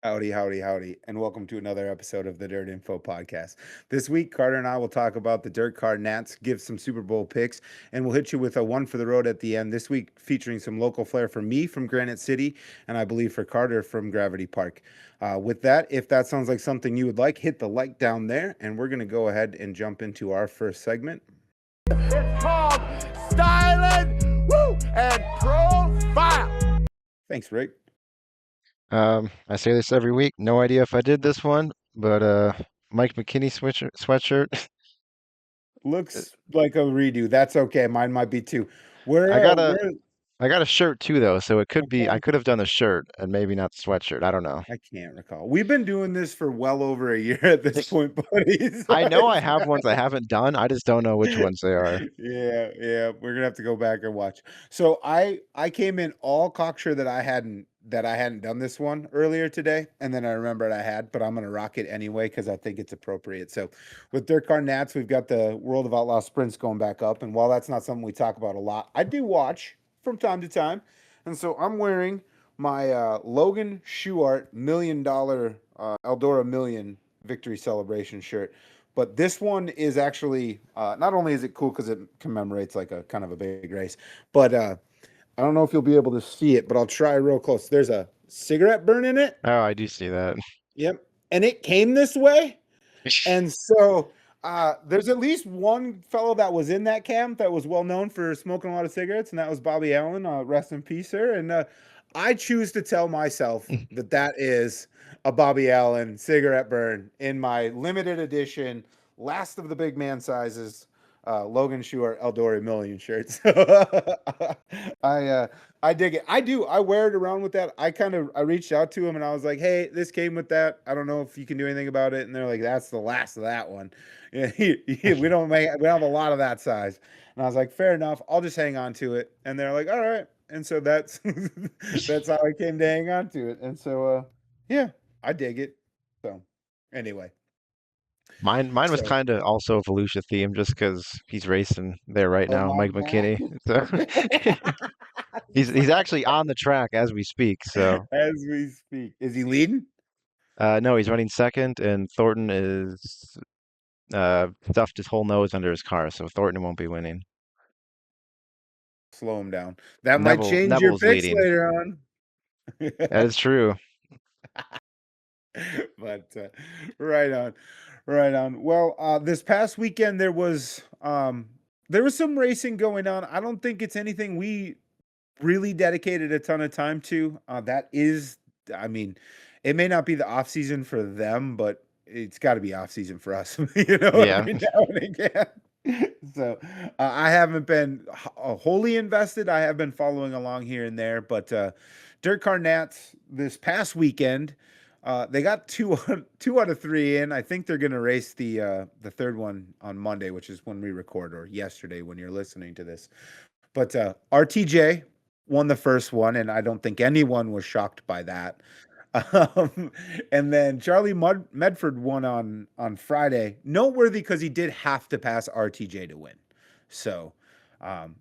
Howdy, howdy, howdy, and welcome to another episode of the Dirt Info podcast. This week, Carter and I will talk about the DirtCar Nats, give some Super Bowl picks, and we'll hit you with a one for the road at the end. This week, featuring some local flair for me from Granite City, and I believe for Carter from Gravity Park. With that, if that sounds like something you would like, hit the like down there, and we're going to go ahead and jump into our first segment. It's called Stylin and Profile. Thanks, Rick. I say this every week. No idea if I did this one, but Mike McKinney sweatshirt. Looks like a redo. That's okay. Mine might be too. I We're, got a we're I got a shirt too though, so it could be I okay. could have done the shirt and maybe not the sweatshirt. I don't know. I can't recall. We've been doing this for well over a year at this point, buddy. So I know I it's have ones I haven't done. I just don't know which ones they are. yeah. We're gonna have to go back and watch. So I came in all cocksure that I hadn't done this one earlier today, and then I remembered I had, but I'm gonna rock it anyway because I think it's appropriate. So with DirtCar Nats, we've got the World of Outlaw sprints going back up, and while that's not something we talk about a lot, I do watch from time to time, and so I'm wearing my Logan Schuart $1 million Eldora Million victory celebration shirt. But this one is actually not only is it cool because it commemorates like a kind of a big race, but I don't know if you'll be able to see it, but I'll try real close. There's a cigarette burn in it. Oh, I do see that. Yep. And it came this way. And so there's at least one fellow that was in that camp that was well known for smoking a lot of cigarettes, and that was Bobby Allen. Rest in peace, sir. And I choose to tell myself that that is a Bobby Allen cigarette burn in my limited edition, last of the big man sizes, Logan Schuart Eldora Million shirts. I dig it. I do. I wear it around with that. I reached out to him and I was like, "Hey, this came with that. I don't know if you can do anything about it." And they're like, "That's the last of that one. Yeah, we don't have a lot of that size." And I was like, "Fair enough. I'll just hang on to it." And they're like, "All right." And so that's that's how I came to hang on to it. And so yeah, I dig it. So anyway, Mine was so kind of also Volusia themed just because he's racing there right oh now, my Mike McKinney. So God. he's actually on the track as we speak. So As we speak. Is he leading? no, he's running second, and Thornton is stuffed his whole nose under his car, so Thornton won't be winning. Slow him down. That might change your Neville's picks leading. later on. That is true. But right on. Right on. Well, this past weekend there was some racing going on. I don't think it's anything we really dedicated a ton of time to. That is, I mean, it may not be the off season for them, but it's got to be off season for us, Yeah. every now and again. So I haven't been wholly invested. I have been following along here and there, but DirtCar Nats this past weekend, they got two out of three in. I think they're going to race the third one on Monday, which is when we record, or yesterday when you're listening to this. But RTJ won the first one, and I don't think anyone was shocked by that. Um, and then Charlie Medford won on Friday. Noteworthy because he did have to pass RTJ to win. So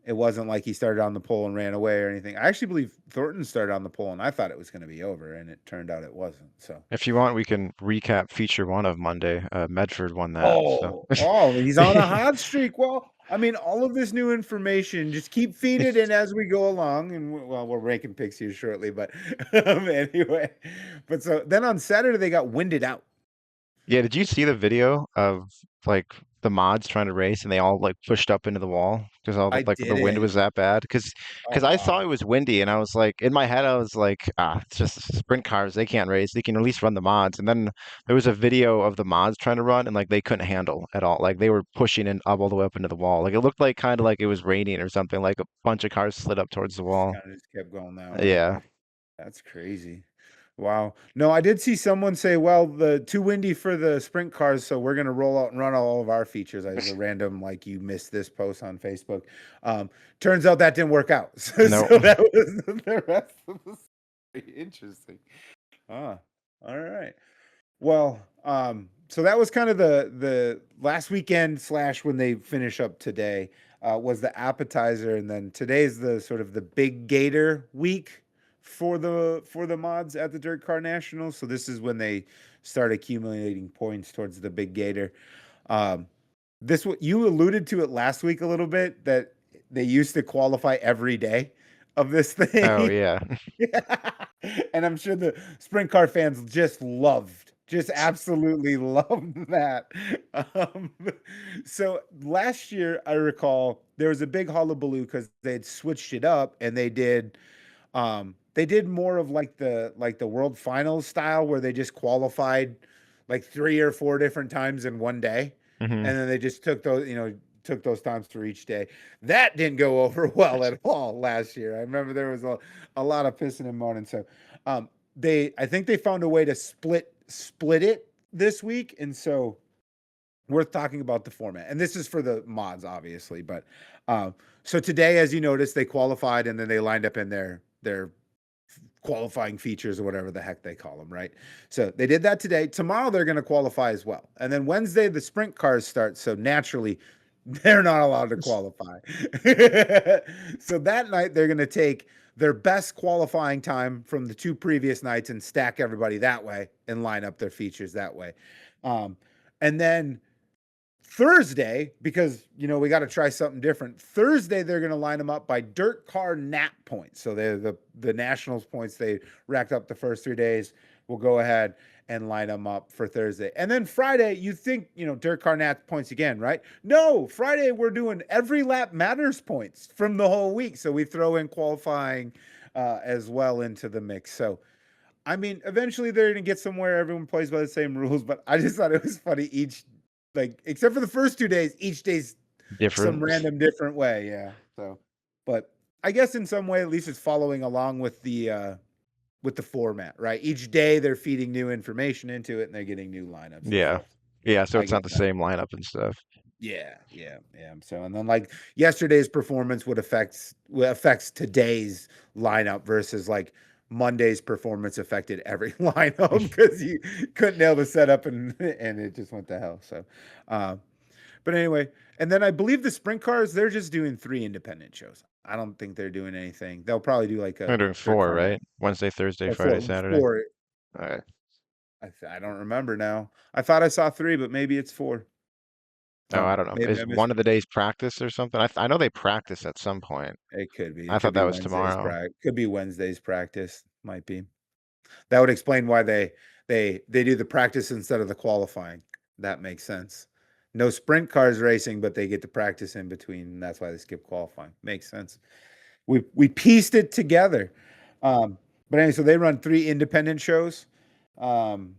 it wasn't like he started on the pole and ran away or anything. I actually believe Thornton started on the pole, and I thought it was going to be over, and it turned out it wasn't. So If you want, we can recap feature one of Monday. Medford won that. So he's on a hot streak. Well, I mean, all of this new information, just keep feeding it in as we go along. And well, we're ranking picks here shortly, but anyway. But so then on Saturday, they got winded out. yeah, did you see the video of like the mods trying to race and they all like pushed up into the wall because all I like the wind was didn't. that bad? Because Oh, I saw wow. it was windy and I was like in my head I was like it's just sprint cars, they can't race, they can at least run the mods. And then there was a video of the mods trying to run and like they couldn't handle at all, like they were pushing and up all the way up into the wall, like it looked like kind of like it was raining or something, like a bunch of cars slid up towards the Just wall. kind of just kept going that way. Yeah. That's crazy. Wow. No, I did see someone say, well, the too windy for the sprint cars, so we're gonna roll out and run all of our features. I was a random like you missed this post on Facebook. Turns out that didn't work out. So, No. so that was the rest of the story. Interesting. Ah, all right. Well, so that was kind of the last weekend slash when they finish up today was the appetizer, and then today's the sort of the big gator week for the mods at the Dirt Car Nationals. So this is when they start accumulating points towards the big gator. Um, this what you alluded to it last week a little bit, that they used to qualify every day of this Oh thing. yeah. And I'm sure the sprint car fans just absolutely loved that. Um, so last year, I recall there was a big hullabaloo because they had switched it up and they did more of like the world finals style where they just qualified like 3 or 4 different times in one day, Hmm. and then they just took those times for each day. That didn't go over well at all last year. I remember there was a lot of pissing and moaning. So I think they found a way to split it this week, and so worth talking about the format. And this is for the mods, obviously, but so today, as you noticed, they qualified and then they lined up in their qualifying features or whatever the heck they call them, right? So they did that today. Tomorrow they're going to qualify as well. And then Wednesday the sprint cars start, so naturally they're not allowed to qualify. So that night they're going to take their best qualifying time from the 2 previous nights and stack everybody that way and line up their features that way. And then Thursday, because we got to try something different. Thursday, they're going to line them up by DirtCar Nat points. So they're the Nationals points they racked up the first 3 days. We'll go ahead and line them up for Thursday. And then Friday, you think, DirtCar Nat points again, right? No, Friday we're doing every lap matters points from the whole week. So we throw in qualifying as well into the mix. So I mean, eventually they're going to get somewhere. Everyone plays by the same rules, but I just thought it was funny except for the first 2 days, each day's some Different. random different way. Yeah. So, but I guess in some way, at least it's following along with the format, right? Each day they're feeding new information into it and they're getting new lineups and Yeah. stuff. Yeah, so I it's not get the that. same lineup and stuff. Yeah. So, and then like yesterday's performance would affects today's lineup versus like Monday's performance affected every lineup because you couldn't nail the setup and it just went to hell. So, but anyway, and then I believe the sprint cars, they're just doing 3 independent shows. I don't think they're doing anything. They'll probably do like They're a doing dirt four, car net right? Wednesday, Thursday, or Friday, four, Saturday. four. All right. I don't remember now. I thought I saw 3, but maybe it's 4. Oh, I don't know. Maybe Is I missed. one of the days practice or something? I know they practice at some point. It could be. I It could thought be that was Wednesday's tomorrow. practice. Could be Wednesday's practice. Might be. That would explain why they do the practice instead of the qualifying. That makes sense. No sprint cars racing, but they get to practice in between. And that's why they skip qualifying. Makes sense. We pieced it together. But anyway, so they run 3 independent shows. Um,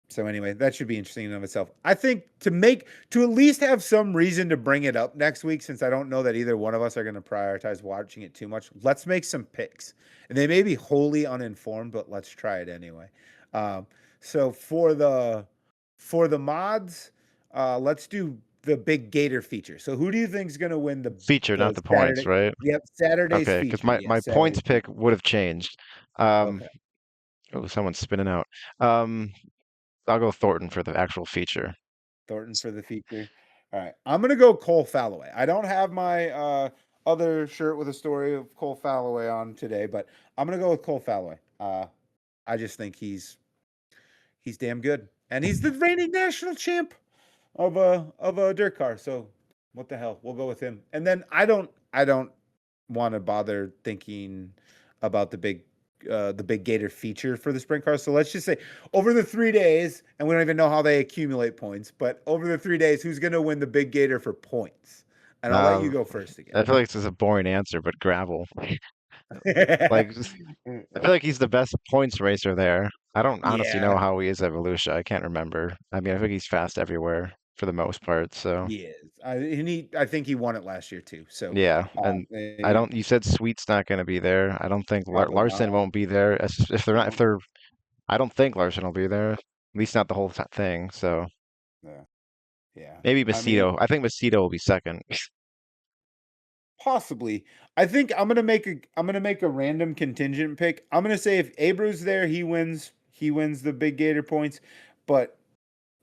so anyway, that should be interesting in and of itself. I think to at least have some reason to bring it up next week, since I don't know that either one of us are going to prioritize watching it too much. Let's make some picks, and they may be wholly uninformed, but let's try it anyway. So for the mods, let's do the big Gator feature. So who do you think is going to win Feature, not the the points, Saturday? right? Yep, Saturday's Okay, because feature. my Yeah, my points Saturday's pick feature. would have changed. Um, Okay. oh, someone's spinning out. Um, I'll go Thornton for the actual feature. Thornton for the feature. All right. I'm gonna go Cole Falloway. I don't have my other shirt with a story of Cole Falloway on today, but I'm gonna go with Cole Falloway. I just think he's damn good. And he's the reigning national champ of a dirt car. So what the hell? We'll go with him. And then I don't want to bother thinking about the big Gator feature for the sprint car. So let's just say over the 3 days, and we don't even know how they accumulate points, but over the 3 days, who's going to win the big Gator for points? And I'll let you Um, go first again. I feel like this is a boring answer, but gravel. Like, I feel like he's the best points racer there. I don't honestly know Yeah, how he is at Volusia. I can't remember. I mean, I think he's fast everywhere for the most part. So he is. I think he won it last year too. So yeah, and I don't. You said Sweet's not going to be there. I don't think probably Larson not. won't be there. If they're not, if No. they're, I don't think Larson will be there. At least not the whole thing. So Yeah. Yeah. maybe I mean, Macedo. I think Macedo will be second. possibly. I think I'm gonna make a random contingent pick. I'm gonna say if Abreu's there, he wins the big Gator points, but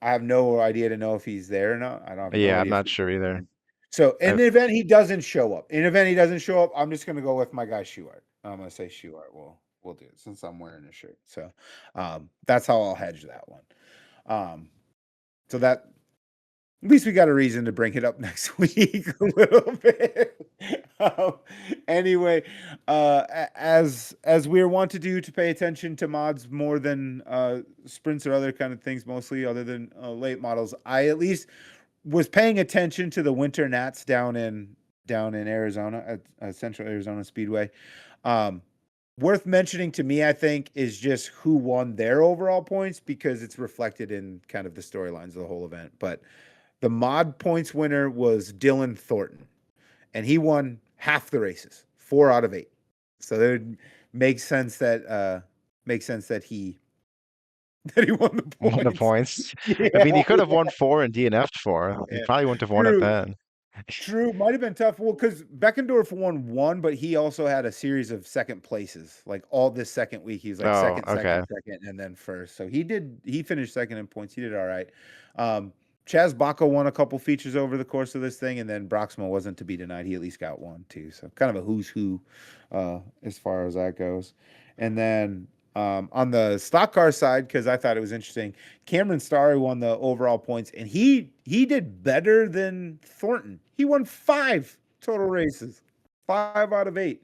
I have no idea to know if he's there or not. I don't have no Yeah, I'm idea if not he's sure either. so in I, the event he doesn't show up. In the event he doesn't show up, I'm just gonna go with my guy Shuart. I'm gonna say Shuart will. we'll do it since I'm wearing a shirt. So that's how I'll hedge that one. So that at least we got a reason to bring it up next week a little bit. Um, anyway, as we're wont to do to pay attention to mods more than sprints or other kind of things, mostly other than late models, I at least was paying attention to the winter Nats down in Arizona at Central Arizona Speedway. Um, Worth mentioning to me, I think, is just who won their overall points because it's reflected in kind of the storylines of the whole event. But the mod points winner was Dylan Thornton, and he won half the races, 4 out of 8. So it makes sense that he that he won the One of the points. points. I mean, he Yeah, could have won 4 and DNF'd 4. He yeah. probably wouldn't have won it True. then. True, might have been tough. Well, because Beckendorf won one, but he also had a series of second places. Like all this second week, he was like Oh, second, okay. second, second, and then first. So he finished second in points. He did all right. Chaz Baca won a couple features over the course of this thing, and then Broxma wasn't to be denied. He at least got one too. So kind of a who's who as far as that goes. And then on the stock car side, because I thought it was interesting, Cameron Starry won the overall points, and he did better than Thornton. He won 5 total races, 5 out of 8.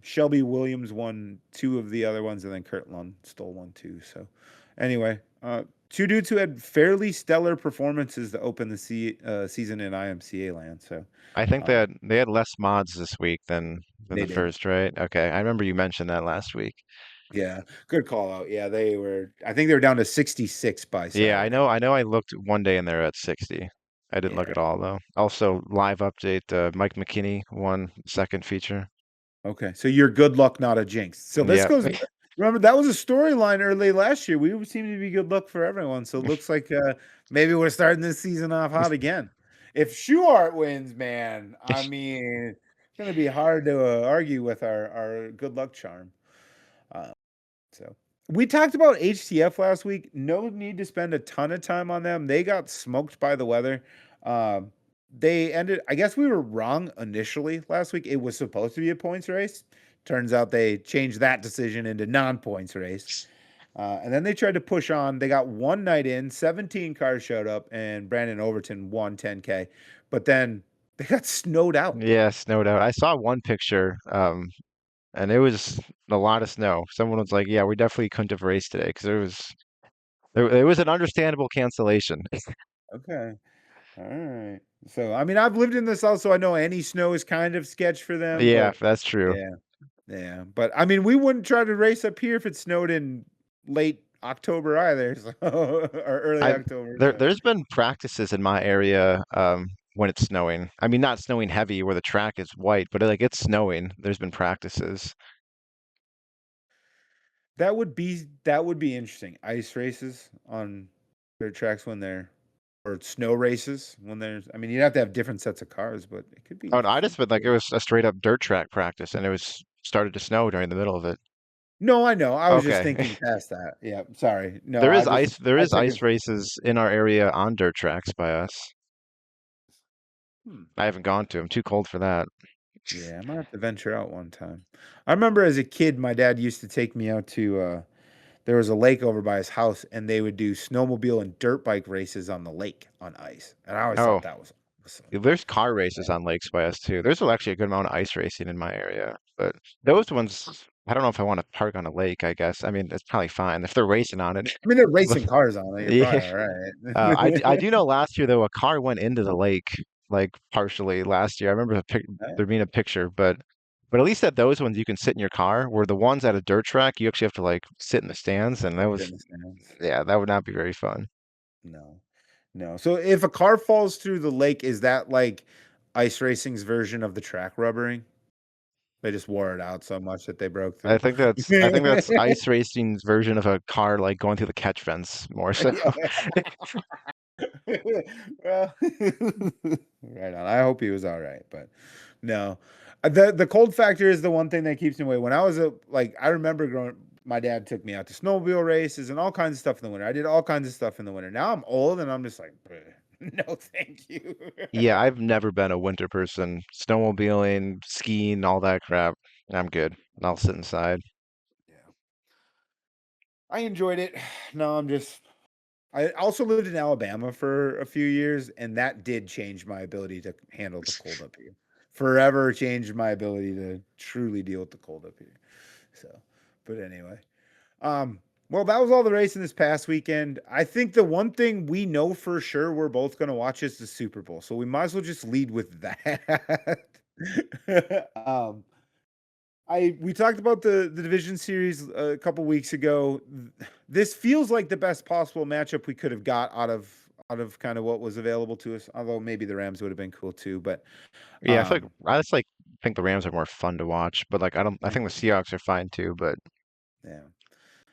Shelby Williams won 2 of the other ones, and then Kurt Lund stole one too. So anyway, 2 dudes who had fairly stellar performances to open the season in IMCA land. So I think uh, they had less mods this week than they the did. first, right? Okay. I remember you mentioned that last week. Yeah, good call out. Yeah, they were. I think they were down to 66 by Yeah, Saturday. I know I looked one day and they're at 60. I didn't look Yeah. at all though. Also, live update, Mike McKinney won second feature. Okay. So you're good luck, not a jinx. So this Yeah. goes. Remember that was a storyline early last year. We seem to be good luck for everyone. So it looks like maybe we're starting this season off hot again. If Shuart wins, man, I mean, it's gonna be hard to argue with our good luck charm. Uh, So we talked about HTF last week. No need to spend a ton of time on them. They got smoked by the weather. Um, they ended, I guess we were wrong initially last week. It was supposed to be a points race. Turns out they changed that decision into non-points race. And then they tried to push on. They got one night in, 17 cars showed up, and Brandon Overton won 10K. But then they got snowed out. Yes, no doubt. I saw one picture, and it was a lot of snow. Someone was like, "Yeah, we definitely couldn't have raced today because there was an understandable cancellation." Okay. All right. So, I mean, I've lived in the South, so I know any snow is kind of sketch for them, Yeah, but that's true. yeah, yeah. But I mean, we wouldn't try to race up here if it snowed in late October either, so, or early I October. there So, there's been practices in my area when it's snowing. I mean, not snowing heavy where the track is white, but like it's snowing. There's been practices. that would be interesting. Ice races on dirt tracks when they're or snow races when there's. I mean, you'd have to have different sets of cars, but it could be Oh, no, I interesting. just meant like it was a straight up dirt track practice and it was started to snow during the middle of it. No, I know. I was just Okay. thinking past that. Yeah, sorry. No, There I is took ice it. races in our area on dirt tracks by us. Hmm. I haven't gone to. I'm too cold for that. Yeah, I might have to venture out one time. I remember as a kid, my dad used to take me out to there was a lake over by his house, and they would do snowmobile and dirt bike races on the lake on ice. And I always Oh, thought that was awesome. there's car races on lakes by us too. There's actually a good amount of ice racing in my area, but those ones, I don't know if I want to park on a lake, I guess. I mean, it's probably fine if they're racing on it. I mean, they're racing cars on it. You're Yeah. probably all I right. do know last year though a car went into the lake like partially last year. I remember there being a picture, but at least at those ones you can sit in your car. Where the ones at a dirt track you actually have to like sit in the stands, and that was Goodness knows. yeah that would not be very fun. No, no. So if a car falls through the lake, is that like ice racing's version of the track rubbering? They just wore it out so much that they broke through. I think that's ice racing's version of a car like going through the catch fence more so. Yeah. Well, right on. I hope he was all right, but no. The cold factor is the one thing that keeps me away. When I was I remember growing, my dad took me out to snowmobile races and all kinds of stuff in the winter. I did all kinds of stuff in the winter. Now I'm old and I'm just like, no, thank you. Yeah, I've never been a winter person. Snowmobiling, skiing, all that crap. I'm good. I'll sit inside. I enjoyed it. No, I'm just. I also lived in Alabama for a few years, and that did change my ability to handle the cold up here. Forever changed my ability to truly deal with the cold up here. So, but anyway, um, well, that was all the racing this past weekend. I think the one thing we know for sure we're both going to watch is the Super Bowl, so we might as well just lead with that. um, we talked about the division series a couple weeks ago. This feels like the best possible matchup we could have got out of kind of what was available to us. Although maybe the Rams would have been cool too, but Yeah, um, I just like think the Rams are more fun to watch, but like I think the Seahawks are fine too, but yeah,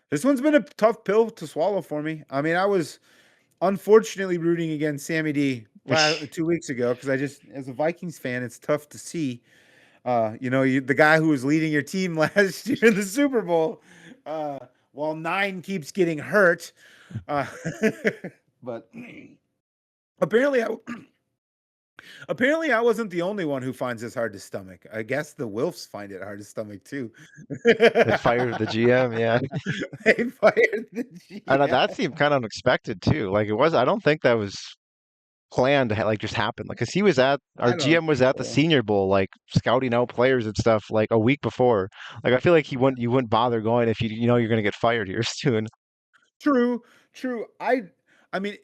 this one's been a tough pill to swallow for me. I mean, I was unfortunately rooting against Sammy D 2 weeks ago because I just, as a Vikings fan, it's tough to see. The guy who was leading your team last year in the Super Bowl, uh, while nine keeps getting hurt. Uh, but apparently, apparently, I wasn't the only one who finds this hard to stomach. I guess the Wilfs find it hard to stomach too. they fired the GM, yeah. They fired the And GM. that seemed kind of unexpected too. Like it was, I don't think that was planned to like just happen. Like, cause he was at our I don't GM was think at the so. Senior Bowl, like scouting out players and stuff, like a week before. Like I feel like you wouldn't bother going if you know you're gonna get fired here soon. True, true. I mean,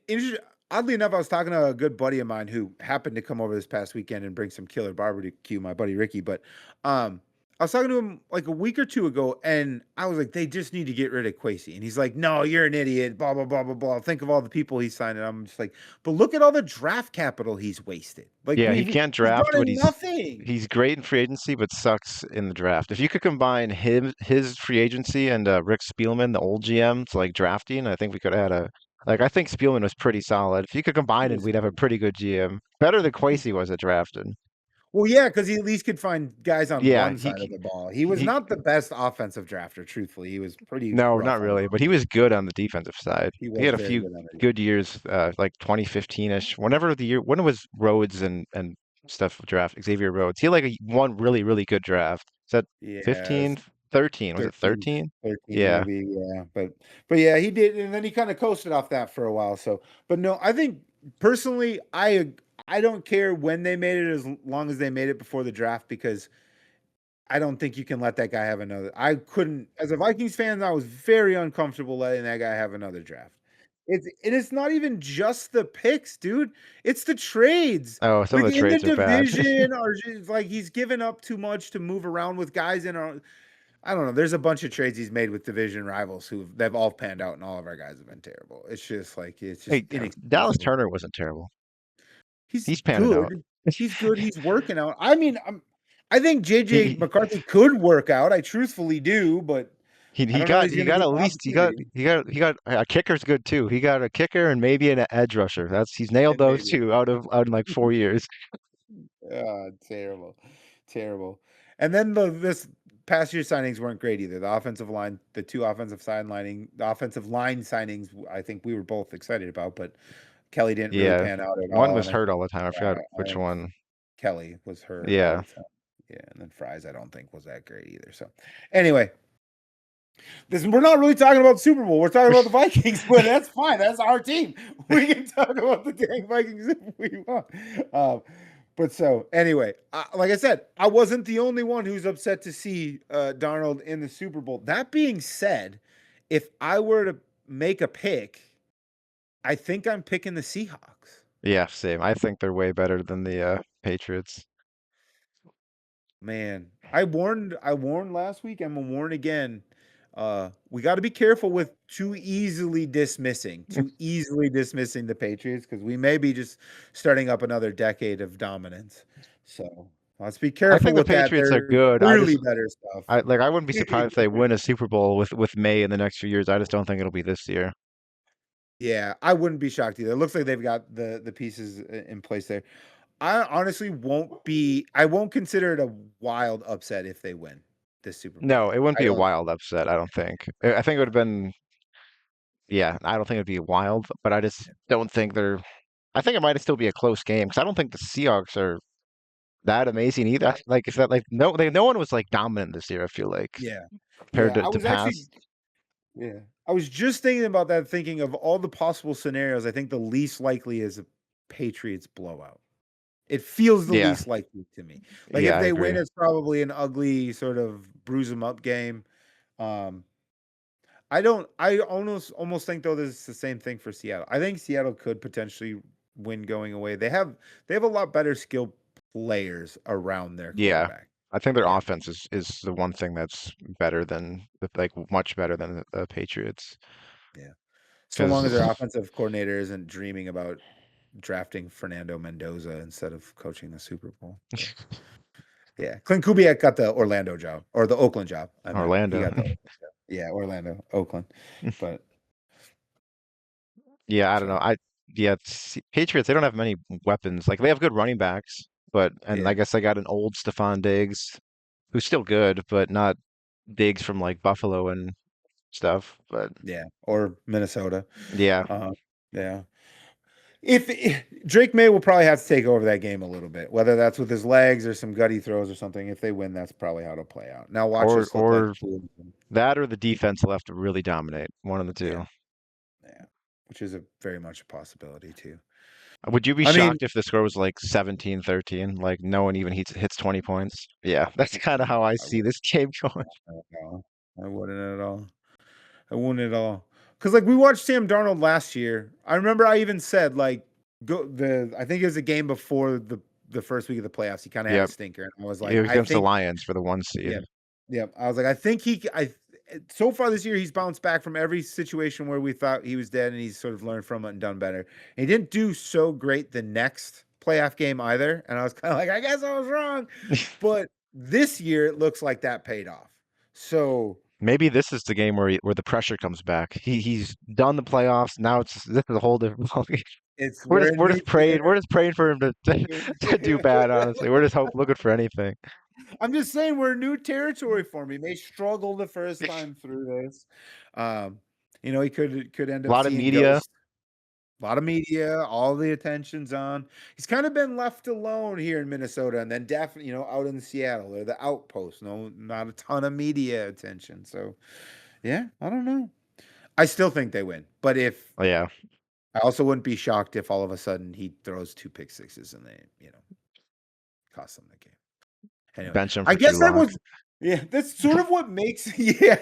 oddly enough, I was talking to a good buddy of mine who happened to come over this past weekend and bring some killer barbecue, my buddy Ricky. But I was talking to him like a week or two ago, and I was like, they just need to get rid of Quasey. And he's like, no, you're an idiot, blah, blah, blah, blah, blah. Think of all the people he signed. And I'm just like, but look at all the draft capital he's wasted. Like Yeah, he can't he's draft, brought but in nothing. he's great in free agency, but sucks in the draft. If you could combine his free agency and Rick Spielman, the old GM, to like drafting, I think we could have had a like I think Spielman was pretty solid. If you could He combine it, was we'd have a good. pretty good GM. Better than Quasey was at drafting. Well, yeah, because he at least could find guys on Yeah, one side of the ball. He was he not the best offensive drafter, truthfully. He was pretty no, not rough on really, but he was good on the defensive side. He He was had a very few good on it. good years, like 2015-ish. Whenever the year when it was Rhodes and stuff draft, Xavier Rhodes. He had like one really, really good draft. Is that Yeah, 15, 13? Was it 13, 13? 13 Yeah. maybe, yeah. But yeah, he did, and then he kind of coasted off that for a while. So, but no, I think personally, I don't care when they made it as long as they made it before the draft because I don't think you can let that guy have another. I couldn't, as a Vikings fan, I was very uncomfortable letting that guy have another draft. It's not even just the picks, dude. It's the trades. Oh, some of the Within the trades are bad. division, or just like he's given up too much to move around with guys in our. I don't know. There's a bunch of trades he's made with division rivals who they've all panned out, and all of our guys have been terrible. It's just like it's just Hey, Dallas inexcusable. Turner wasn't terrible. He's He's panning out. good. He's good. He's working out. I mean, I think JJ He McCarthy could work out. I truthfully do, but I don't know. He's he going to got get at the least opportunity. he got a kicker's good too. He got a kicker and maybe an edge rusher. That's he's nailed And those maybe. two out in like 4 years. Terrible, terrible. And then this past year signings weren't great either. The offensive line, the offensive line signings, I think we were both excited about, but Kelly didn't really Yeah, pan out at one all. was And I hurt think, all the time. I forgot I which think one. Kelly was hurt all Yeah, the time. Yeah, and then Fries, I don't think was that great either. So, anyway, we're not really talking about the Super Bowl. We're talking about the Vikings, but that's fine. That's our team. We can talk about the dang Vikings if we want. But so anyway, like I said, I wasn't the only one who's upset to see Darnold in the Super Bowl. That being said, if I were to make a pick, I think I'm picking the Seahawks. yeah, same. I think they're way better than the Patriots. Man, I warned last week. I'm gonna warn again. We got to be careful with too easily dismissing the Patriots because we may be just starting up another decade of dominance. So let's be I careful think the with that. Patriots are There's good. clearly better stuff. I wouldn't be surprised if they win a Super Bowl with May in the next few years. I just don't think it'll be this year. Yeah, I wouldn't be shocked either. It looks like they've got the pieces in place there. I honestly won't be. I won't consider it a wild upset if they win this Super Bowl. No, it wouldn't I be a don't. wild upset, I don't think. I think it would have been, yeah, I don't think it'd be wild, but I just don't think they're, I think it might still be a close game because I don't think the Seahawks are that amazing either. Like, is that like, no one was like dominant this year, I feel like, Yeah, yeah. compared to past. Yeah, I was just thinking about that, thinking of all the possible scenarios. I think the least likely is a Patriots blowout. It feels the Yeah, least likely to me. Like yeah, if I they win, agree. it's probably an ugly sort of bruise them up game. Um, I don't. I almost think though this is the same thing for Seattle. I think Seattle could potentially win going away. They have a lot better skilled players around their Yeah. quarterback. I think their Yeah, offense is the one thing that's better than like much better than the Patriots. yeah. So long as their Because offensive coordinator isn't dreaming about drafting Fernando Mendoza instead of coaching the Super Bowl. But yeah, Clint Kubiak got the Orlando job or the Oakland job. I meant he Orlando. got the Oakland job. Yeah, Orlando, Oakland. But Yeah, I don't know. so Patriots, they don't have many weapons. Like they have good running backs, but and I yeah, guess they got an old Stephon Diggs who's still good, but not Diggs from like Buffalo and stuff. But yeah, or Minnesota. yeah, Yeah. If Drake May will probably have to take over that game a little bit, whether that's with his legs or some gutty throws or something. If they win, that's probably how it'll play out. Now watch or us look like or fools. that or the defense will have to really dominate. One of the Yeah, two. yeah, which is a very much a possibility too. Would you be I mean, shocked if the score was like 17-13, like no one even hits 20 points? Yeah, that's kind of how I I see wouldn't this game going. at all. I wouldn't at all. I wouldn't at all. Because like we watched Sam Darnold last year. I remember I even said like I think it was a game before the first week of the playoffs. He kind of had a Yep, stinker, and I was it like, was I against the think Lions for the one seed. yeah, yeah. I was like, I think so far this year he's bounced back from every situation where we thought he was dead, and he's sort of learned from it and done better. He didn't do so great the next playoff game either, and I was kind of like, I guess I was wrong. But this year it looks like that paid off. So Maybe this is the game where the pressure comes back. He's done the playoffs. Now this is a whole different ballgame. it's We're we're just in we're new just praying. We're just praying for him to do bad, honestly. We're just looking for anything. I'm just saying we're new territory for me. He may struggle the first time through this. Um, he could end A up lot of seeing media. ghosts. A lot of media, all the attention's on. He's kind of been left alone here in Minnesota, and then definitely, out in Seattle or the outpost. No, not a ton of media attention. So, yeah, I don't know. I still think they win, but if Oh, yeah, I also wouldn't be shocked if all of a sudden he throws two pick sixes and they, cost them the game. Anyway, bench him I for Drew guess that Lock. was yeah, that's sort of what makes yeah.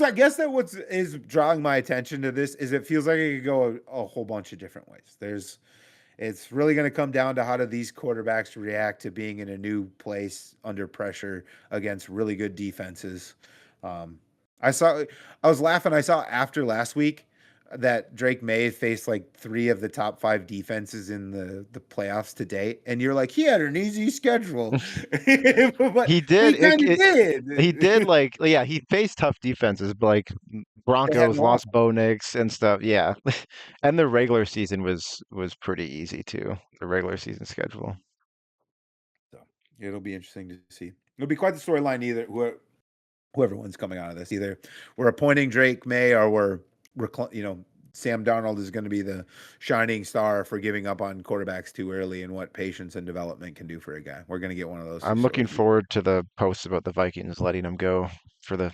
I guess that what's is drawing my attention to this is it feels like it could go a whole bunch of different ways. It's really going to come down to how do these quarterbacks react to being in a new place under pressure against really good defenses. Um, I was laughing. I saw after last week that Drake May faced like three of the top five defenses in the playoffs to date, and you're like, he had an easy schedule, but He he did kind of he did did. like yeah, he faced tough defenses, but like They had Broncos lost. lost Bo Nix and stuff. Yeah. And the regular season was pretty easy too. The regular season schedule. So it'll be interesting to see. It'll be quite the storyline. Whoever one's coming out of this, either we're appointing Drake May or Sam Darnold is going to be the shining star for giving up on quarterbacks too early and what patience and development can do for a guy. We're going to get one of those two I'm looking stories. forward to the posts about the Vikings letting him go for the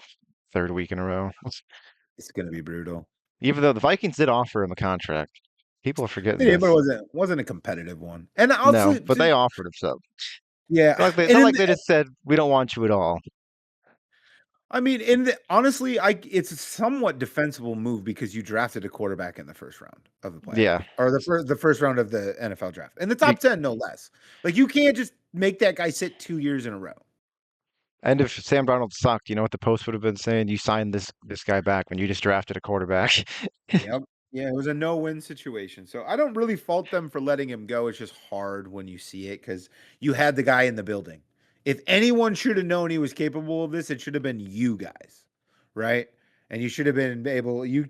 third week in a row. It's going to be brutal. Even though the Vikings did offer him a contract. People are forgetting Yeah, but it this. wasn't a competitive one. And No, also, but they offered him some. yeah, It's and not like they just said we don't want you at all. I mean, honestly, it's a somewhat defensible move because you drafted a quarterback in the first round of the playoff Yeah. or the first round of the NFL draft in the Be- top 10, no less. Like you can't just make that guy sit 2 years in a row. And if Sam Darnold sucked, you know what the post would have been saying? You signed this guy back when you just drafted a quarterback. Yep. Yeah, it was a no-win situation. So I don't really fault them for letting him go. It's just hard when you see it because you had the guy in the building. If anyone should have known he was capable of this, it should have been you guys, right? And you should have been able. You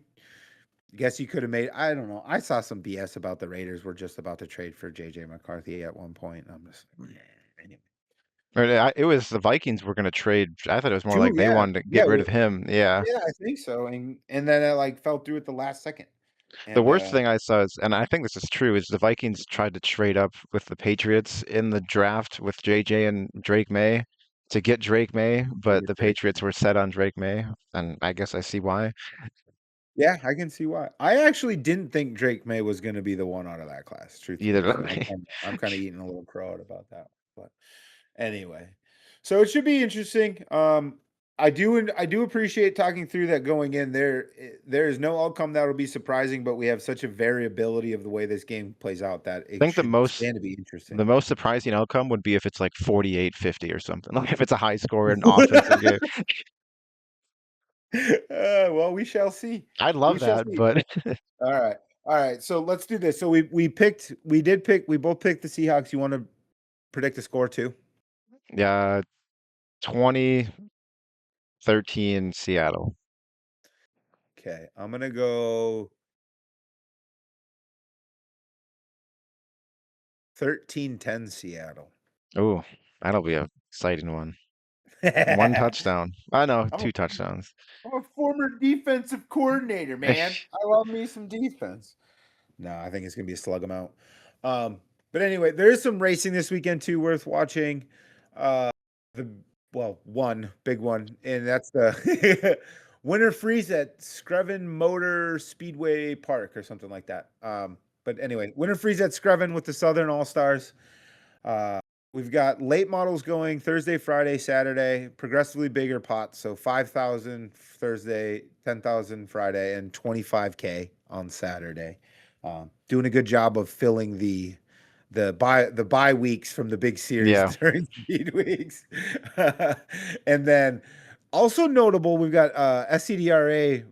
guess you could have made. I don't know. I saw some BS about the Raiders were just about to trade for JJ McCarthy at one point. I'm just anyway. Or it was the Vikings were going to trade. I thought it was more Two, like they yeah, wanted to yeah, get rid of him. Yeah. yeah. I think so. And then it like fell through at the last second. The And worst thing I saw is, and I think this is true, is the Vikings tried to trade up with the Patriots in the draft with JJ and Drake May. to get Drake May, to but get the Drake. Patriots were set on Drake May, and I guess I see why. Yeah, I can see why. I actually didn't think Drake May was going to be the one out of that class, Either truthfully. So way. I'm kind of eating a little crow out about that. But anyway, so it should be interesting. I do appreciate talking through that going in there. There is no outcome that will be surprising, but we have such a variability of the way this game plays out that I it think should stand to be interesting. the most surprising outcome would be if it's like 48-50 or something. Like if it's a high score and offensive game. Well, we shall see. I'd We love shall that, see. but All right. All right. So let's do this. So we both picked the Seahawks. You want to predict the score too? yeah, 2013 Seattle. Okay. I'm gonna go 13-10 Seattle. Oh, that'll be a exciting one. One I'm touchdown. I know, a, two touchdowns. I'm a former defensive coordinator, man. I love me some defense. No, I think it's gonna be a slug amount. But anyway, there is some racing this weekend too worth watching. Uh, the one big one, and that's the Winter Freeze at Screven Motor Speedway Park or something like that. But anyway, Winter Freeze at Screven with the Southern All Stars. Uh, we've got late models going Thursday, Friday, Saturday, progressively bigger pots. So 5,000 Thursday, 10,000 Friday, and 25K on Saturday. Doing a good job of filling the bye weeks from the big series Yeah. during speed weeks. And then also notable, we've got SCDRA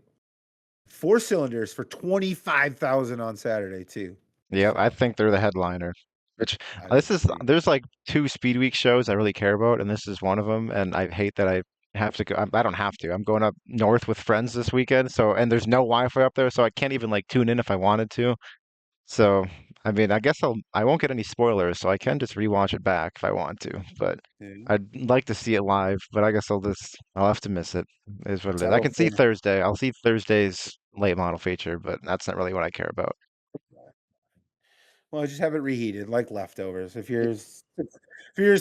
4 cylinders for 25,000 on Saturday too. Yeah, I So think they're the headliner. Which I do this is too. there's like two Speed Week shows I really care about, and this is one of them. And I hate that I have to go. I don't have to. I'm going up north with friends this weekend, so and there's no Wi-Fi up there, so I can't even like tune in if I wanted to. So I mean, I guess I won't get any spoilers, so I can just rewatch it back if I want to. But Yeah. I'd like to see it live, but I guess I'll have to miss it. Is what it is. I can see Telephone. Thursday. I'll see Thursday's late model feature, but that's not really what I care about. Well, just have it reheated like leftovers. If you're as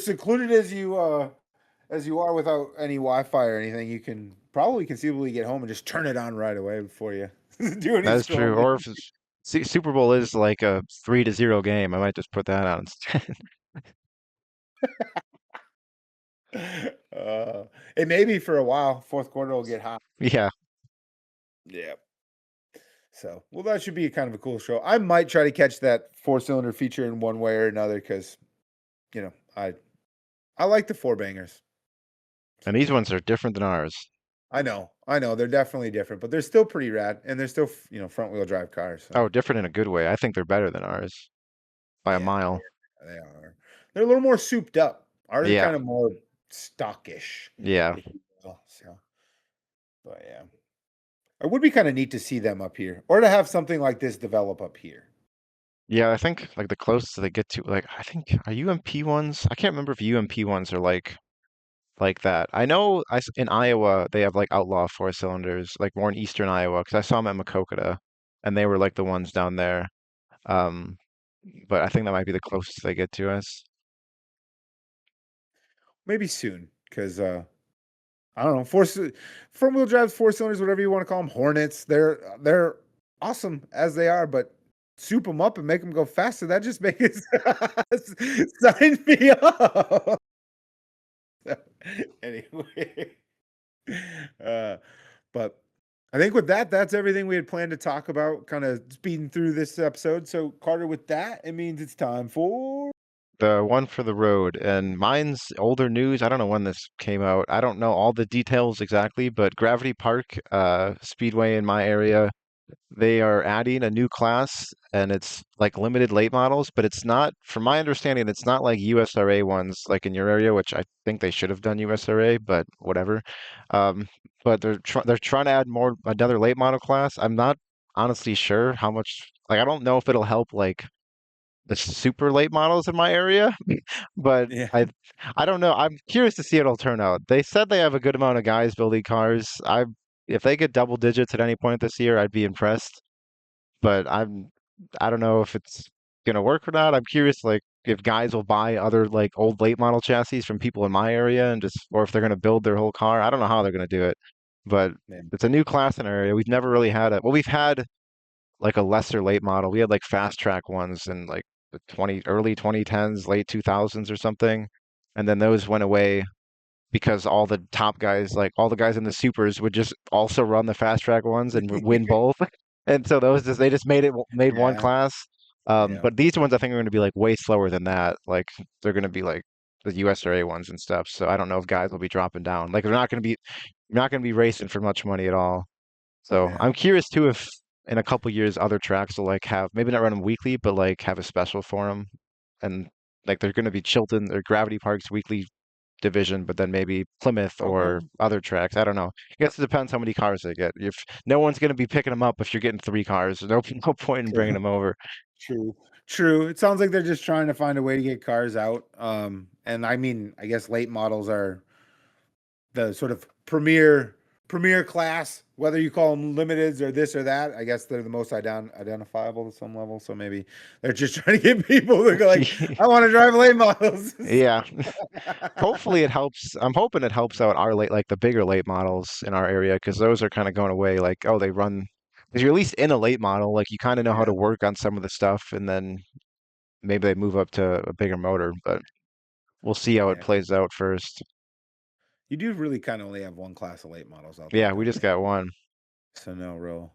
secluded as you are without any Wi-Fi or anything, you can probably conceivably get home and just turn it on right away before you do any That is true. scrolling. Or if Super Bowl is like a 3-0 game, I might just put that on instead. Uh, it may be for a while. Fourth quarter will get hot. Yeah, Yeah. So, well, that should be kind of a cool show. I might try to catch that 4 cylinder feature in one way or another because you know I like the four bangers. and So these ones are different than ours. I know, they're definitely different, but they're still pretty rad, and they're still front wheel drive cars. So Oh, different in a good way. I think they're better than ours by a yeah, mile. they are. They're a little more souped up. Ours are Yeah, kind of more stockish, yeah, if you will. So, but yeah, it would be kind of neat to see them up here, or to have something like this develop up here. yeah. I think like the closest they get to, like I think are UMP ones. I can't remember if UMP ones are like that. I know in Iowa they have like outlaw 4 cylinders, like more in eastern Iowa, because I saw them at Makokata, and they were like the ones down there. Um, but I think that might be the closest they get to us. Maybe soon, because I don't know, front wheel drives, 4 cylinders, whatever you want to call them, Hornets. They're awesome as they are, but soup them up and make them go faster. That just makes it sign me up. So, anyway, uh, but I think with that, that's everything we had planned to talk about. Kind of speeding through this episode. So Carter, with that, it means it's time for. The one for the road, and mine's older news. I don't know when this came out. I don't know all the details exactly, but Gravity Park, Speedway in my area, they are adding a new class, and it's like limited late models, but it's not, from my understanding, it's not like USRA ones like in your area, which I think they should have done USRA, but whatever. Um, but they're trying to add another late model class. I'm not honestly sure how much. Like, I don't know if it'll help like the super late models in my area, but Yeah. I don't know. I'm curious to see how it'll turn out. They said they have a good amount of guys building cars. If they get double digits at any point this year, I'd be impressed. But I don't know if it's. gonna work or not. I'm curious, like if guys will buy other like old late model chassis from people in my area and just, or if they're gonna build their whole car. I don't know how they're gonna do it, but Man. it's a new class in our area. We've never really had it. Well, we've had like a lesser late model. We had like fast track ones in like the 20 early 2010s, late 2000s or something, and then those went away because all the top guys, like all the guys in the supers, would just also run the fast track ones and win both. And so those just they just made one Yeah, class. yeah, But these ones I think are going to be like way slower than that. Like they're going to be like the USRA ones and stuff. So I don't know if guys will be dropping down. Like they're not going to be racing for much money at all. So yeah. I'm curious too if in a couple years other tracks will like have maybe not run them weekly, but like have a special for them, and like they're going to be Chilton or Gravity Park's weekly division, but then maybe Plymouth or Okay. other tracks. I don't know. I guess it depends how many cars they get. If no one's going to be picking them up if you're getting three cars, no point in bringing True. them over. True. True. It sounds like they're just trying to find a way to get cars out. And I mean, I guess late models are the sort of premier class, whether you call them limiteds or this or that. I guess they're the most identifiable to some level. So maybe they're just trying to get people to go like, I want to drive late models. Yeah. Hopefully it helps. I'm hoping it helps out our late, like the bigger late models in our area, because those are kind of going away. Like, oh, they run, because you're at least in a late model, like you kind of know how Yeah, to work on some of the stuff, and then maybe they move up to a bigger motor, but we'll see how it yeah. plays out first. You do really kind of only have one class of late models out there, Yeah, we don't just you? got one. So no real.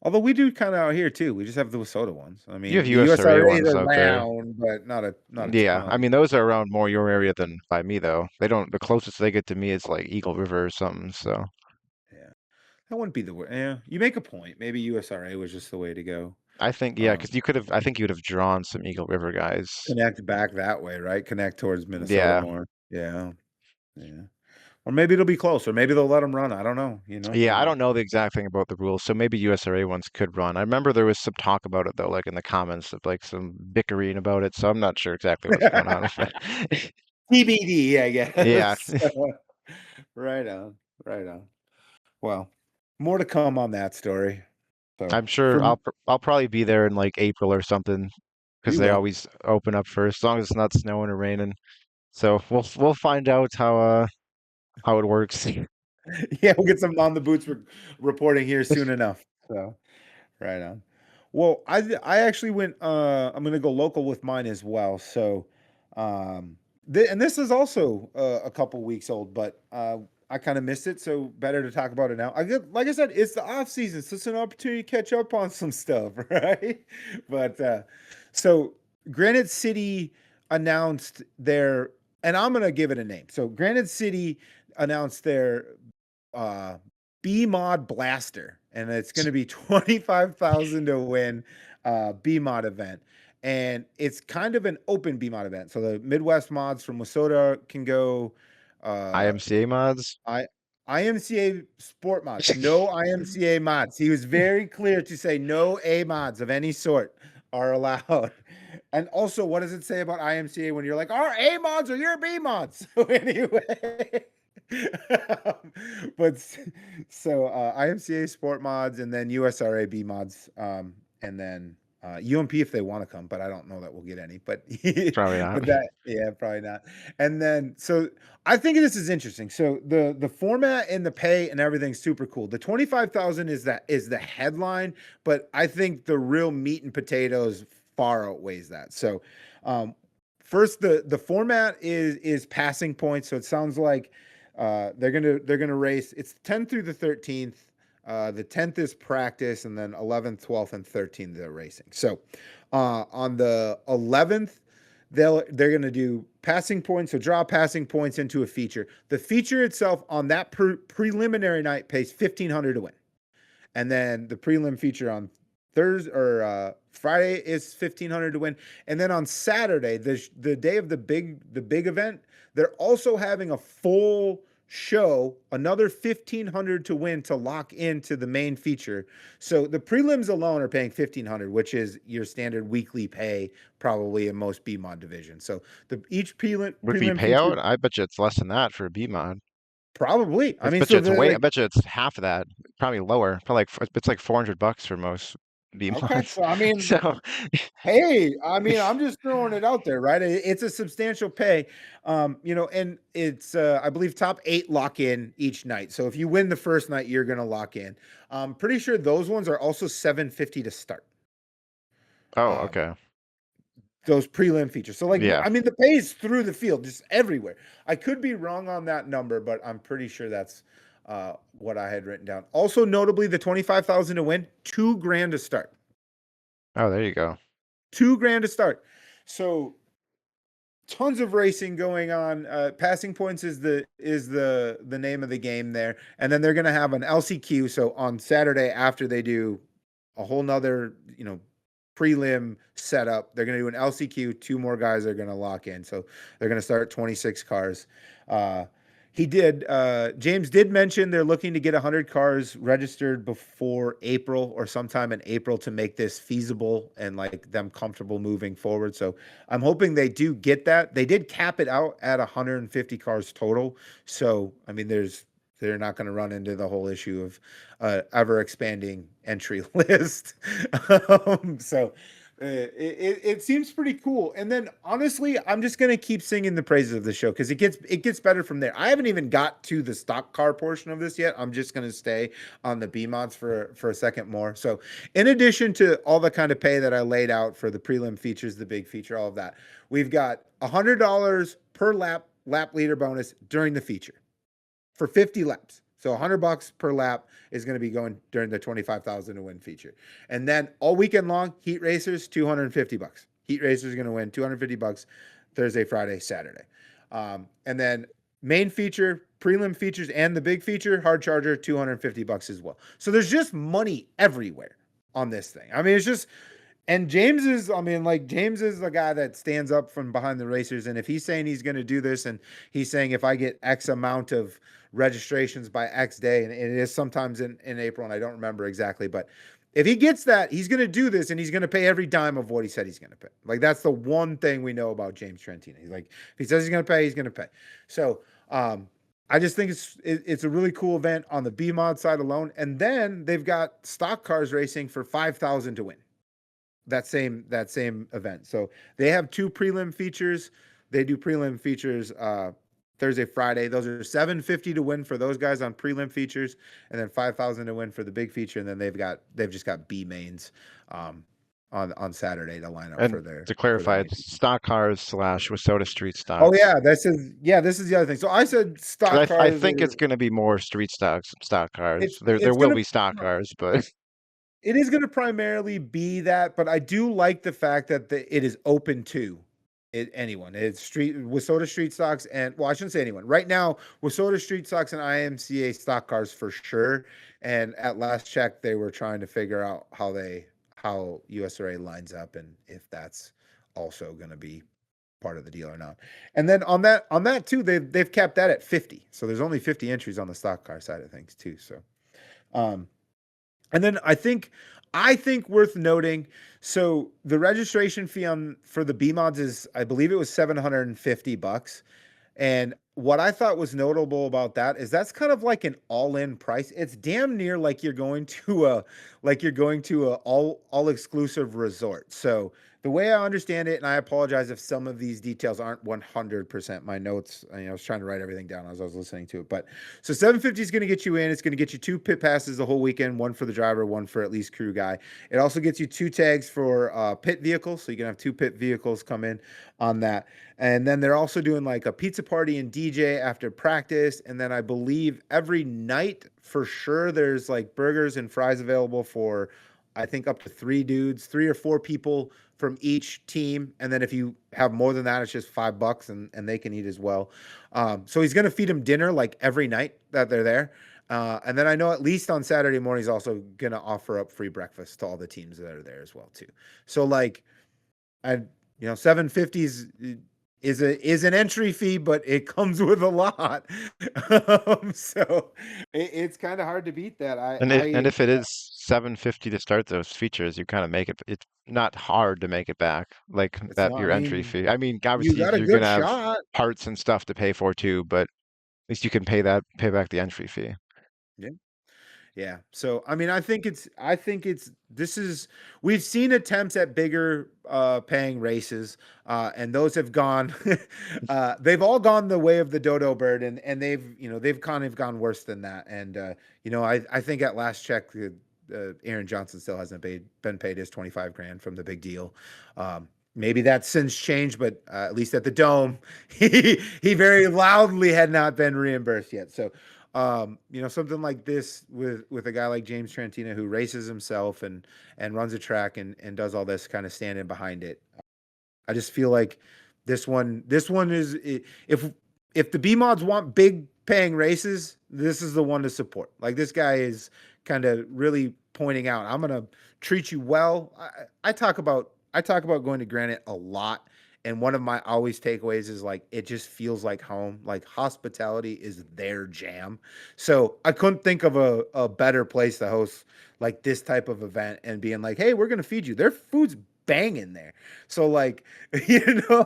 Although we do kind of out here too. We just have the Wasota ones. I You have mean, the USRA USRA's ones out there. around, but not a Yeah, I ton. mean those are around more your area than by me though. They don't, the closest they get to me is like Eagle River or something. So Yeah, that wouldn't be the way. Yeah, you make a point. Maybe USRA was just the way to go. I think yeah, Um, because you could have, I think you would have drawn some Eagle River guys. Connect back that way, right? Connect towards Minnesota Yeah. more. Yeah, yeah. Or maybe it'll be closer. Maybe they'll let them run. I don't know. Yeah, I don't know the exact thing about the rules, so maybe USRA ones could run. I remember there was some talk about it though, like in the comments of like some bickering about it, so I'm not sure exactly what's going on with it. TBD, I Yeah, guess. Right on. Right on. Well, more to come on that story. So I'm sure from I'll probably be there in like April or something because you they will. always open up first, as long as it's not snowing or raining. So we'll find out how it works. Yeah, we'll get some on the boots reporting here soon enough. So right on. Well, I actually went. I'm gonna go local with mine as well. So, and this is also a couple weeks old, but I kind of missed it. So better to talk about it now. I get, like I said, it's the off season, so it's an opportunity to catch up on some stuff, right? But so Granite City announced their, and I'm gonna give it a name. So Granite City announced their uh B mod blaster, and it's going to be 25,000 to win B mod event. And it's kind of an open B mod event. So the Midwest mods from Wasota can go uh IMCA mods. I IMCA sport mods, no IMCA mods. He was very clear to say no A mods of any sort are allowed. And also, what does it say about IMCA when you're like, our A mods are your B mods? So anyway, but so IMCA sport mods and then USRA B mods, and then UMP if they want to come, but I don't know that we'll get any. But Probably not. but that yeah, probably not. And then so I think this is interesting. So the format and the pay and everything's super cool. The 25,000 is the headline, but I think the real meat and potatoes far outweighs that. So first the format is passing points. So it sounds like they're gonna race. It's 10 through the 13th. The 10th is practice, and then 11th, 12th, and 13th they're racing. So on the 11th, they're gonna do passing points. So draw passing points into a feature. The feature itself on that preliminary night pays 1,500 to win, and then the prelim feature on Thursday or Friday is 1,500 to win, and then on Saturday, the day of the big event, they're also having a full show, another 1,500 to win to lock into the main feature. So the prelims alone are paying 1,500, which is your standard weekly pay probably in most B mod divisions. So the each Weekly prelim feature payout? I bet you it's less than that for a B mod. probably. I I mean, bet you so it's they're way. I like bet you it's half of that. Probably lower. Probably like it's like $400 for most. B Okay. months. So I mean, So hey, I mean, I'm just throwing it out there, right? It's a substantial pay, and it's I believe top 8 lock in each night. So if you win the first night, you're gonna lock in. I'm pretty sure those ones are also 750 to start. oh, Um, okay. those prelim features. So like, Yeah. I mean, the pay is through the field, just everywhere. I could be wrong on that number, but I'm pretty sure that's what I had written down. Also, notably, the 25,000 to win, 2 grand to start. Oh, there you go. 2 grand to start. So tons of racing going on. Passing points is the name of the game there, and then they're going to have an LCQ. So on Saturday after they do a whole nother prelim setup, they're going to do an LCQ. 2 more guys are going to lock in, so they're going to start 26 cars. Uh, James did mention they're looking to get 100 cars registered before April or sometime in April to make this feasible and like them comfortable moving forward. So I'm hoping they do get that. They did cap it out at 150 cars total. So, I mean, they're not going to run into the whole issue of ever expanding entry list. So it seems pretty cool. And then honestly, I'm just gonna keep singing the praises of the show because it gets better from there. I haven't even got to the stock car portion of this yet. I'm just gonna stay on the B mods for a second more. So in addition to all the kind of pay that I laid out for the prelim features, the big feature, all of that, we've got $100 per lap leader bonus during the feature for 50 laps. So $100 per lap is going to be going during the 25,000 to win feature. And then all weekend long, heat racers, $250. Heat racers going to win $250 Thursday, Friday, Saturday. And then main feature, prelim features, and the big feature, hard charger, $250 as well. So there's just money everywhere on this thing. I mean, it's just, and James is the guy that stands up from behind the racers. And if he's saying he's going to do this, and he's saying if I get X amount of registrations by X day, and it is sometimes in April, and I don't remember exactly, but if he gets that, he's going to do this, and he's going to pay every dime of what he said he's going to pay. Like, that's the one thing we know about James Trentino. He's like, if he says he's going to pay, he's going to pay. So, I just think it's a really cool event on the B mod side alone. And then they've got stock cars racing for 5,000 to win that same event. So they have 2 prelim features. They do prelim features Thursday, Friday. Those are 750 to win for those guys on prelim features, and then 5,000 to win for the big feature. And then they've just got B mains on Saturday to line up And to for their clarify, main it's feature. stock cars slash Wasota Street Oh stocks. yeah, this is the other thing. So I said stock Because I cars think it's are going to be more street stocks, stock cars. There it's will gonna be stock cars, but it is going to primarily be that, but I do like the fact that it is open to anyone. It's Wasota Street Stocks, and well, I shouldn't say anyone. Right now, Wasota Street Stocks and IMCA stock cars for sure. And at last check, they were trying to figure out how USRA lines up and if that's also going to be part of the deal or not. And then on that too, they've capped that at 50. So there's only 50 entries on the stock car side of things too. So, um, and then I think worth noting, so the registration fee for the B mods is, I believe it was $750. And what I thought was notable about that is that's kind of like an all-in price. It's damn near like you're going to a all exclusive resort. So the way I understand it, and I apologize if some of these details aren't 100% my notes. I was trying to write everything down as I was listening to it. But so 750 is going to get you in. It's going to get you 2 pit passes the whole weekend, one for the driver, one for at least crew guy. It also gets you 2 tags for pit vehicles. So you can have 2 pit vehicles come in on that. And then they're also doing like a pizza party and DJ after practice. And then I believe every night for sure there's like burgers and fries available for, I think, up to 3 or 4 people from each team. And then if you have more than that, it's just $5 and they can eat as well. So he's going to feed them dinner like every night that they're there. And then I know at least on Saturday morning, he's also going to offer up free breakfast to all the teams that are there as well too. So like, 750 is an entry fee, but it comes with a lot. So it's kind of hard to beat that. and if it is 750 to start those features, you kind of make it. It's not hard to make it back, like it's that not, I your entry mean, fee. I mean, you obviously got a you're good gonna have shot. parts and stuff to pay for too, but at least you can pay back the entry fee. Yeah. Yeah. So I mean, we've seen attempts at bigger paying races, and those have gone they've all gone the way of the dodo bird, and they've kind of gone worse than that. And I think at last check Aaron Johnson still hasn't been paid his 25 grand from the big deal. Maybe that's since changed, but at least at the Dome, he very loudly had not been reimbursed yet. So something like this with a guy like James Trantina who races himself and runs a track and does all this kind of standing behind it. I just feel like this one is if the B mods want big paying races, this is the one to support. Like this guy is kind of really pointing out, I'm gonna treat you well. I talk about going to Granite a lot. And one of my always takeaways is like it just feels like home. Like hospitality is their jam. So I couldn't think of a better place to host like this type of event and being like, hey, we're gonna feed you. Their food's banging there. So like,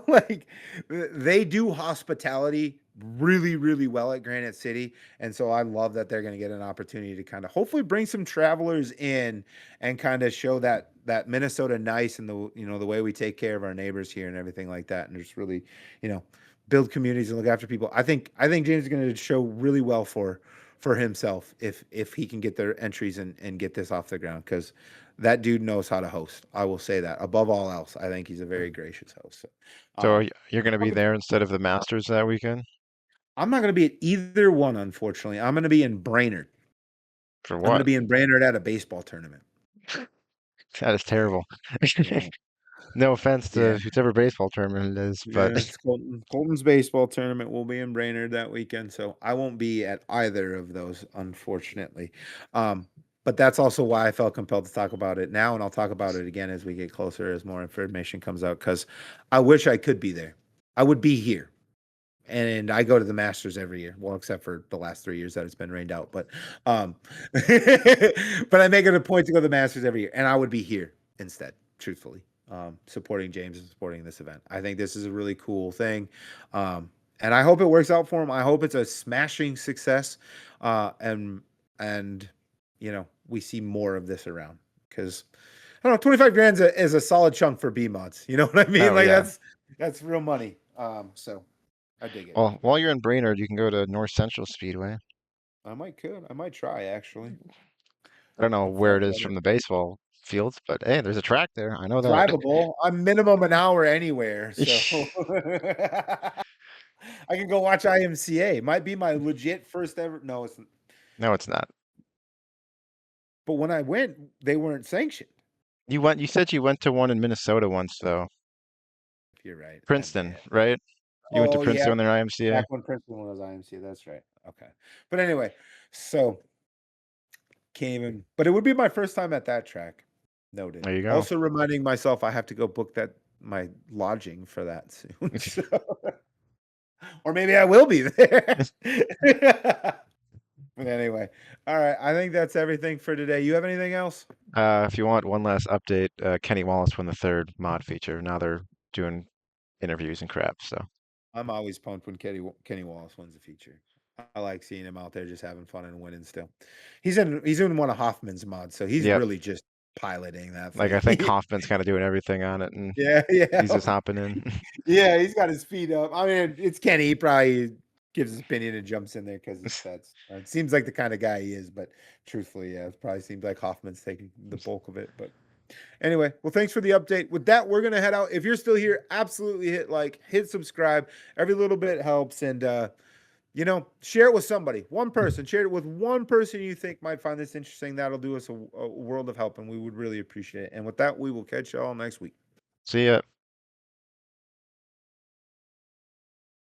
like they do hospitality really, really well at Granite City. And so I love that they're going to get an opportunity to kind of hopefully bring some travelers in and kind of show that Minnesota nice and the way we take care of our neighbors here and everything like that. And just really, build communities and look after people. I think James is going to show really well for himself if he can get their entries and get this off the ground, because that dude knows how to host. I will say that above all else. I think he's a very gracious host. So, So um, you're going to be there instead of the Masters that weekend? I'm not going to be at either one, unfortunately. I'm going to be in Brainerd. For I'm going what? to be in Brainerd at a baseball tournament. That is terrible. Yeah, No offense yeah, to whichever baseball tournament it is, but yeah. It's Colton's baseball tournament will be in Brainerd that weekend, so I won't be at either of those, unfortunately. But that's also why I felt compelled to talk about it now, and I'll talk about it again as we get closer, as more information comes out, because I wish I could be there. I would be here. And I go to the Masters every year. Well, except for the last 3 years that it's been rained out. But but I make it a point to go to the Masters every year. And I would be here instead, truthfully. Supporting James and supporting this event. I think this is a really cool thing. And I hope it works out for him. I hope it's a smashing success. And we see more of this around. Because I don't know, 25 grand is a solid chunk for B mods. You know what I mean? oh Like yeah. that's real money. So I dig it. Well, while you're in Brainerd, you can go to North Central Speedway. I might try actually. I don't know I've where thought it is about from it. the baseball fields, but hey, there's a track there. I know that. Drivable. I'm minimum an hour anywhere, so I can go watch IMCA. Might be my legit first ever. No, it's No, it's not. but when I went, they weren't sanctioned. You said you went to one in Minnesota once though. You're right. My Princeton, bad. right? You went to Oh yeah, Princeton when they're IMCA. back when Princeton was IMCA. That's right. Okay, but anyway, so came in, but it would be my first time at that track. Noted. There you go. Also reminding myself I have to go book my lodging for that soon. So, or maybe I will be there. But anyway, all right. I think that's everything for today. You have anything else? If you want one last update, Kenny Wallace won the third mod feature. Now they're doing interviews and crap. So, I'm always pumped when Kenny Wallace wins a feature. I like seeing him out there just having fun and winning still. He's in one of Hoffman's mods, so he's yep. really just piloting that Like I thing. think Hoffman's kind of doing everything on it, and Yeah, yeah. he's just hopping in. Yeah, he's got his feet up. I mean, it's Kenny. He probably gives his opinion and jumps in there because it seems like the kind of guy he is. But truthfully, yeah, it probably seems like Hoffman's taking the bulk of it. But anyway, well, thanks for the update. With that, we're gonna head out. If you're still here, absolutely hit like, hit subscribe. Every little bit helps, and share it with somebody. One person. Share it with one person you think might find this interesting. That'll do us a world of help, and we would really appreciate it. And with that, we will catch y'all next week. See ya.